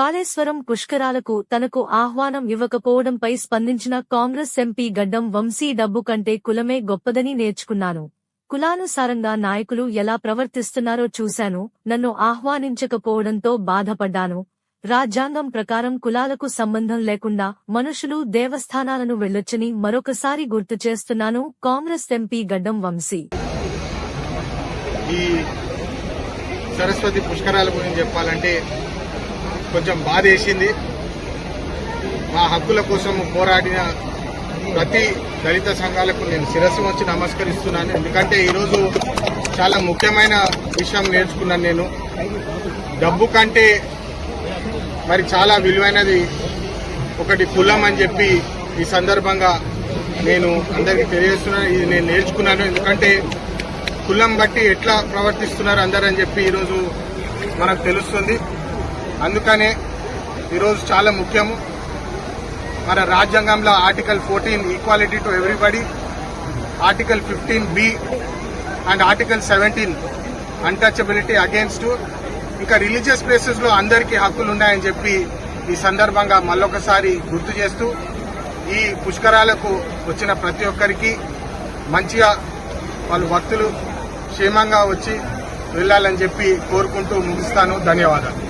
కాళేశ్వరం పుష్కరాలకు తనకు ఆహ్వానం ఇవ్వకపోవడంపై స్పందించిన కాంగ్రెస్ ఎంపీ గడ్డం వంశీ డబ్బు కంటే కులమే గొప్పదని నేర్చుకున్నాను. కులానుసారంగా నాయకులు ఎలా ప్రవర్తిస్తున్నారో చూశాను. నన్ను ఆహ్వానించకపోవడంతో బాధపడ్డాను. రాజ్యాంగం ప్రకారం కులాలకు సంబంధం లేకుండా మనుషులు దేవస్థానాలను వెళ్లొచ్చని మరొకసారి గుర్తు చేస్తున్నాను. కాంగ్రెస్ ఎంపీ గడ్డం వంశీ. ఈ సరస్వతి పుష్కరాల గురించి చెప్పాలంటే కొంచెం బాధేసింది. మా హక్కుల కోసం పోరాడిన ప్రతి దళిత సంఘాలకు నేను శిరస్సు వచ్చి నమస్కరిస్తున్నాను. ఎందుకంటే ఈరోజు చాలా ముఖ్యమైన విషయం నేర్చుకున్నాను. నేను డబ్బు కంటే మరి చాలా విలువైనది ఒకటి కులం అని చెప్పి ఈ సందర్భంగా నేను అందరికీ తెలియజేస్తున్నాను. ఇది నేను నేర్చుకున్నాను. ఎందుకంటే కులం బట్టి ఎట్లా ప్రవర్తిస్తున్నారు అందరని చెప్పి ఈరోజు మనకు తెలుస్తుంది. అందుకనే ఈరోజు చాలా ముఖ్యము. మన రాజ్యాంగంలో article 14 equality to everybody, article 15B and article 17 untouchability against, ఇంకా రిలీజియస్ ప్లేసెస్ లో అందరికీ హక్కులు ఉన్నాయని చెప్పి ఈ సందర్భంగా మళ్ళొకసారి గుర్తు చేస్తూ ఈ పుష్కరాలకు వచ్చిన ప్రతి ఒక్కరికి మంచిగా వాళ్ళు భక్తులు క్షేమంగా వచ్చి వెళ్లాలని చెప్పి కోరుకుంటూ ముగిస్తాను. ధన్యవాదాలు.